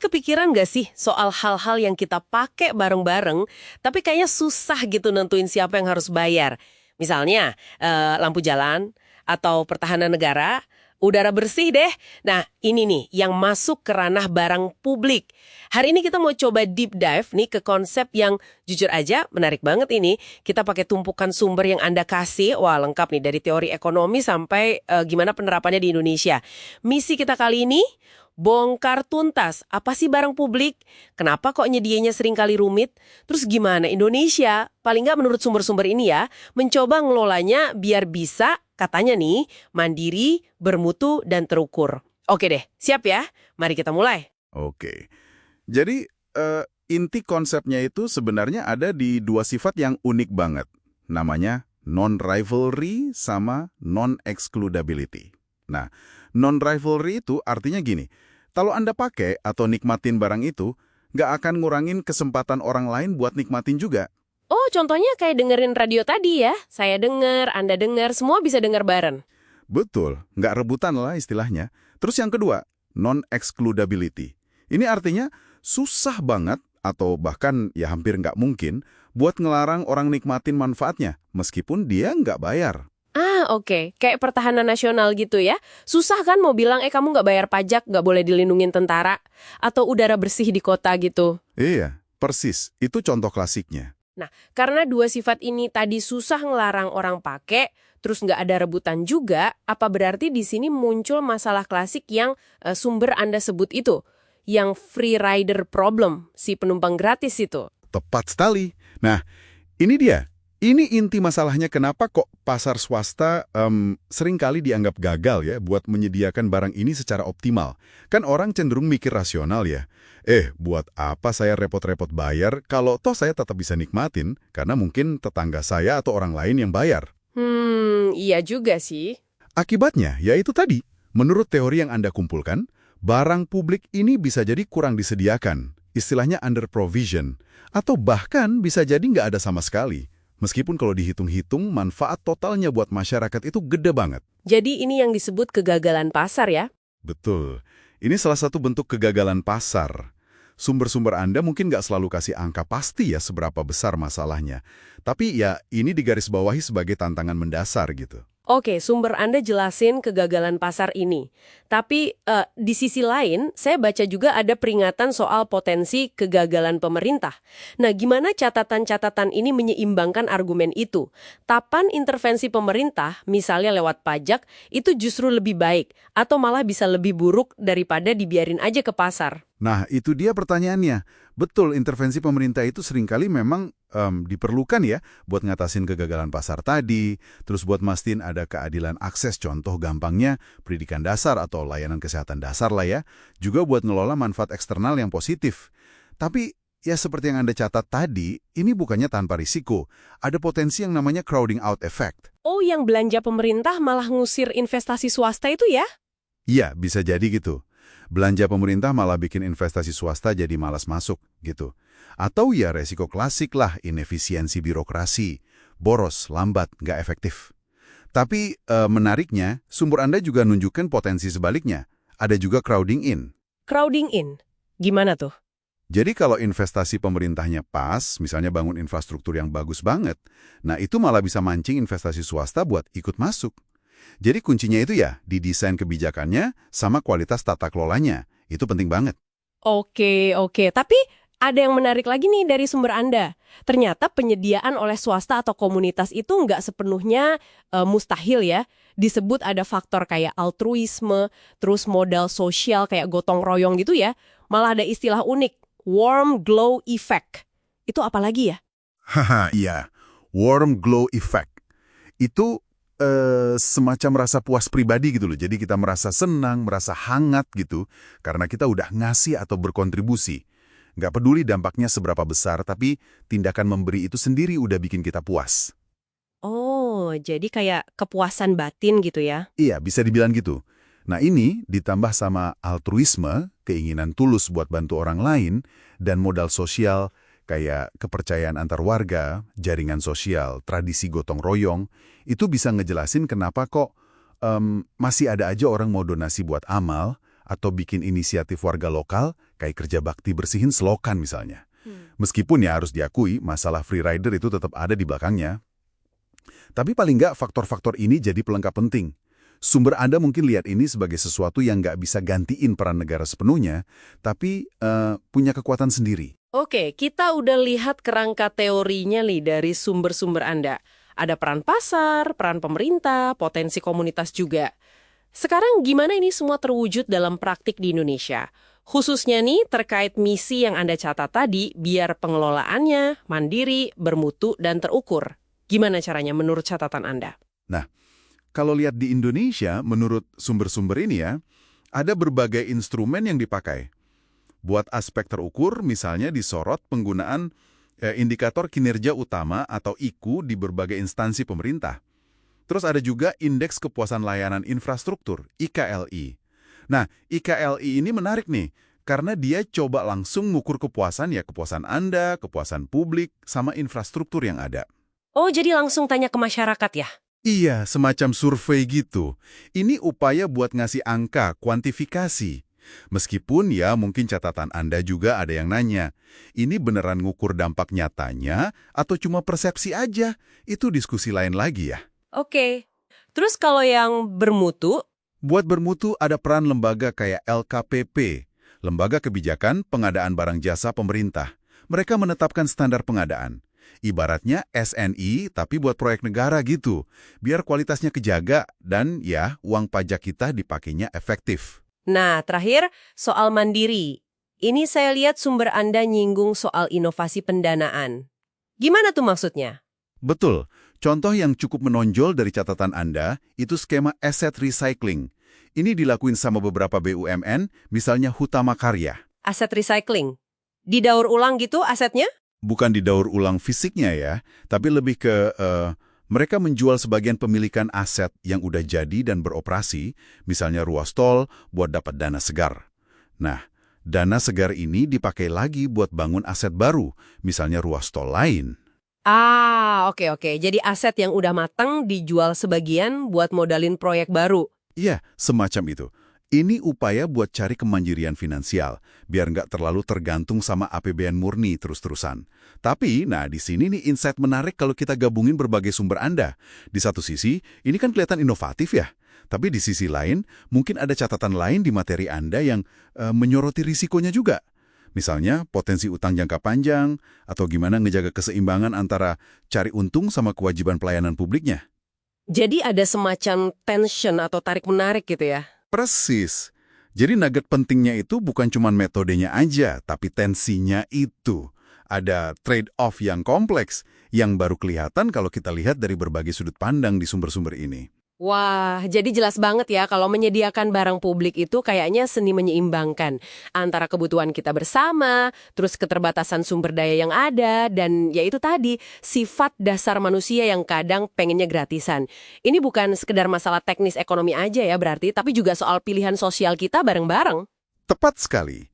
kepikiran nggak sih soal hal-hal yang kita pakai bareng-bareng, tapi kayaknya susah gitu nentuin siapa yang harus bayar? Misalnya, lampu jalan, atau pertahanan negara, udara bersih deh. Nah, ini nih yang masuk ke ranah barang publik. Hari ini kita mau coba deep dive nih ke konsep yang jujur aja menarik banget ini. Kita pakai tumpukan sumber yang Anda kasih. Wah, lengkap nih dari teori ekonomi sampai gimana penerapannya di Indonesia. Misi kita kali ini bongkar tuntas, apa sih barang publik? Kenapa kok nyedianya sering kali rumit? Terus gimana Indonesia, paling nggak menurut sumber-sumber ini ya, mencoba ngelolanya biar bisa, katanya nih, mandiri, bermutu, dan terukur. Oke deh, siap ya? Mari kita mulai. Oke. Jadi, inti konsepnya itu sebenarnya ada di dua sifat yang unik banget. Namanya non-rivalry sama non-excludability. Nah, non-rivalry itu artinya gini, kalau Anda pakai atau nikmatin barang itu, nggak akan ngurangin kesempatan orang lain buat nikmatin juga. Oh, contohnya kayak dengerin radio tadi ya. Saya denger, Anda denger, semua bisa denger bareng. Betul, nggak rebutan lah istilahnya. Terus yang kedua, non-excludability. Ini artinya susah banget atau bahkan ya hampir nggak mungkin buat ngelarang orang nikmatin manfaatnya, meskipun dia nggak bayar. Oke. Kayak pertahanan nasional gitu ya. Susah kan mau bilang, kamu nggak bayar pajak, nggak boleh dilindungin tentara. Atau udara bersih di kota gitu. Iya, persis. Itu contoh klasiknya. Nah, karena dua sifat ini tadi susah ngelarang orang pakai, terus nggak ada rebutan juga, apa berarti di sini muncul masalah klasik yang sumber Anda sebut itu? Yang free rider problem, si penumpang gratis itu. Tepat sekali. Nah, ini dia. Ini inti masalahnya kenapa kok pasar swasta seringkali dianggap gagal ya buat menyediakan barang ini secara optimal. Kan orang cenderung mikir rasional ya. Buat apa saya repot-repot bayar kalau toh saya tetap bisa nikmatin karena mungkin tetangga saya atau orang lain yang bayar. Iya juga sih. Akibatnya, yaitu tadi, menurut teori yang Anda kumpulkan, barang publik ini bisa jadi kurang disediakan, istilahnya under provision, atau bahkan bisa jadi nggak ada sama sekali. Meskipun kalau dihitung-hitung, manfaat totalnya buat masyarakat itu gede banget. Jadi ini yang disebut kegagalan pasar ya? Betul. Ini salah satu bentuk kegagalan pasar. Sumber-sumber Anda mungkin nggak selalu kasih angka pasti ya seberapa besar masalahnya. Tapi ya ini digarisbawahi sebagai tantangan mendasar gitu. Oke, sumber Anda jelasin kegagalan pasar ini. Tapi di sisi lain, saya baca juga ada peringatan soal potensi kegagalan pemerintah. Nah, gimana catatan-catatan ini menyeimbangkan argumen itu? Kapan intervensi pemerintah, misalnya lewat pajak, itu justru lebih baik? Atau malah bisa lebih buruk daripada dibiarin aja ke pasar? Nah, itu dia pertanyaannya. Betul, intervensi pemerintah itu seringkali memang diperlukan ya buat ngatasin kegagalan pasar tadi, terus buat mastiin ada keadilan akses, contoh gampangnya pendidikan dasar atau layanan kesehatan dasar lah ya, juga buat ngelola manfaat eksternal yang positif. Tapi ya seperti yang Anda catat tadi, ini bukannya tanpa risiko. Ada potensi yang namanya crowding out effect. Oh, yang belanja pemerintah malah ngusir investasi swasta itu ya? Iya, bisa jadi gitu. Belanja pemerintah malah bikin investasi swasta jadi malas masuk, gitu. Atau ya resiko klasik lah, inefisiensi birokrasi, boros, lambat, nggak efektif. Tapi menariknya, sumber Anda juga nunjukkan potensi sebaliknya. Ada juga crowding in. Crowding in? Gimana tuh? Jadi kalau investasi pemerintahnya pas, misalnya bangun infrastruktur yang bagus banget, nah itu malah bisa mancing investasi swasta buat ikut masuk. Jadi kuncinya itu ya, di desain kebijakannya sama kualitas tata kelolanya. Itu penting banget. Oke. Tapi ada yang menarik lagi nih dari sumber Anda. Ternyata penyediaan oleh swasta atau komunitas itu nggak sepenuhnya mustahil ya. Disebut ada faktor kayak altruisme, terus modal sosial kayak gotong royong gitu ya. Malah ada istilah unik, warm glow effect. Itu apa lagi ya? Iya, warm glow effect. Itu semacam rasa puas pribadi gitu loh. Jadi kita merasa senang, merasa hangat gitu, karena kita udah ngasih atau berkontribusi. Nggak peduli dampaknya seberapa besar, tapi tindakan memberi itu sendiri udah bikin kita puas. Oh, jadi kayak kepuasan batin gitu ya? Iya, bisa dibilang gitu. Nah ini ditambah sama altruisme, keinginan tulus buat bantu orang lain, dan modal sosial, kayak kepercayaan antar warga, jaringan sosial, tradisi gotong royong, itu bisa ngejelasin kenapa kok masih ada aja orang mau donasi buat amal atau bikin inisiatif warga lokal kayak kerja bakti bersihin selokan misalnya. Meskipun ya harus diakui, masalah free rider itu tetap ada di belakangnya. Tapi paling nggak faktor-faktor ini jadi pelengkap penting. Sumber Anda mungkin lihat ini sebagai sesuatu yang nggak bisa gantiin peran negara sepenuhnya, tapi punya kekuatan sendiri. Oke, kita udah lihat kerangka teorinya nih dari sumber-sumber Anda. Ada peran pasar, peran pemerintah, potensi komunitas juga. Sekarang gimana ini semua terwujud dalam praktik di Indonesia? Khususnya nih terkait misi yang Anda catat tadi, biar pengelolaannya mandiri, bermutu, dan terukur. Gimana caranya menurut catatan Anda? Nah, kalau lihat di Indonesia, menurut sumber-sumber ini ya, ada berbagai instrumen yang dipakai. Buat aspek terukur, misalnya disorot penggunaan indikator kinerja utama atau IKU di berbagai instansi pemerintah. Terus ada juga Indeks Kepuasan Layanan Infrastruktur, IKLI. Nah, IKLI ini menarik nih, karena dia coba langsung ngukur kepuasan Anda, kepuasan publik, sama infrastruktur yang ada. Oh, jadi langsung tanya ke masyarakat ya? Iya, semacam survei gitu. Ini upaya buat ngasih angka, kuantifikasi. Meskipun ya mungkin catatan Anda juga ada yang nanya, ini beneran ngukur dampak nyatanya atau cuma persepsi aja? Itu diskusi lain lagi ya. Oke. Terus kalau yang bermutu? Buat bermutu ada peran lembaga kayak LKPP, Lembaga Kebijakan Pengadaan Barang Jasa Pemerintah. Mereka menetapkan standar pengadaan. Ibaratnya SNI tapi buat proyek negara gitu, biar kualitasnya kejaga dan ya uang pajak kita dipakainya efektif. Nah, terakhir soal mandiri. Ini saya lihat sumber Anda nyinggung soal inovasi pendanaan. Gimana tuh maksudnya? Betul. Contoh yang cukup menonjol dari catatan Anda itu skema asset recycling. Ini dilakuin sama beberapa BUMN, misalnya Hutama Karya. Aset recycling. Didaur ulang gitu asetnya? Bukan didaur ulang fisiknya ya, tapi lebih ke mereka menjual sebagian pemilikan aset yang udah jadi dan beroperasi, misalnya ruas tol, buat dapat dana segar. Nah, dana segar ini dipakai lagi buat bangun aset baru, misalnya ruas tol lain. Ah, oke. Jadi aset yang udah matang dijual sebagian buat modalin proyek baru. Iya, semacam itu. Ini upaya buat cari kemandirian finansial, biar nggak terlalu tergantung sama APBN murni terus-terusan. Tapi, nah di sini nih insight menarik kalau kita gabungin berbagai sumber Anda. Di satu sisi, ini kan kelihatan inovatif ya. Tapi di sisi lain, mungkin ada catatan lain di materi Anda yang menyoroti risikonya juga. Misalnya, potensi utang jangka panjang, atau gimana ngejaga keseimbangan antara cari untung sama kewajiban pelayanan publiknya. Jadi ada semacam tension atau tarik-menarik gitu ya? Persis. Jadi nugget pentingnya itu bukan cuma metodenya aja, tapi tensinya itu. Ada trade-off yang kompleks, yang baru kelihatan kalau kita lihat dari berbagai sudut pandang di sumber-sumber ini. Wah, jadi jelas banget ya kalau menyediakan barang publik itu kayaknya seni menyeimbangkan antara kebutuhan kita bersama, terus keterbatasan sumber daya yang ada, dan ya itu tadi, sifat dasar manusia yang kadang pengennya gratisan. Ini bukan sekedar masalah teknis ekonomi aja ya berarti, tapi juga soal pilihan sosial kita bareng-bareng. Tepat sekali.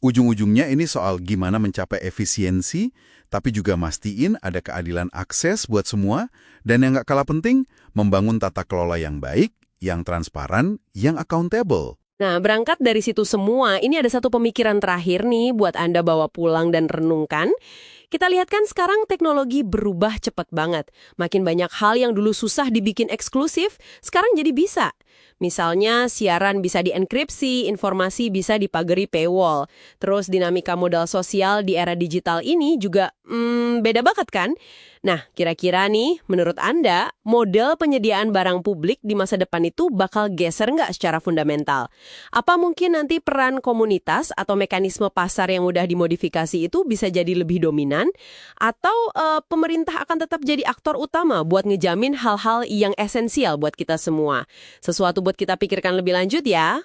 Ujung-ujungnya ini soal gimana mencapai efisiensi, tapi juga mastiin ada keadilan akses buat semua, dan yang nggak kalah penting, membangun tata kelola yang baik, yang transparan, yang accountable. Nah, berangkat dari situ semua, ini ada satu pemikiran terakhir nih buat Anda bawa pulang dan renungkan. Kita lihat kan sekarang teknologi berubah cepat banget. Makin banyak hal yang dulu susah dibikin eksklusif, sekarang jadi bisa. Misalnya siaran bisa dienkripsi, informasi bisa dipagari paywall. Terus dinamika modal sosial di era digital ini juga beda banget kan? Nah, kira-kira nih, menurut Anda, model penyediaan barang publik di masa depan itu bakal geser nggak secara fundamental? Apa mungkin nanti peran komunitas atau mekanisme pasar yang udah dimodifikasi itu bisa jadi lebih dominan? Atau pemerintah akan tetap jadi aktor utama buat ngejamin hal-hal yang esensial buat kita semua? Sesuatu buat kita pikirkan lebih lanjut ya.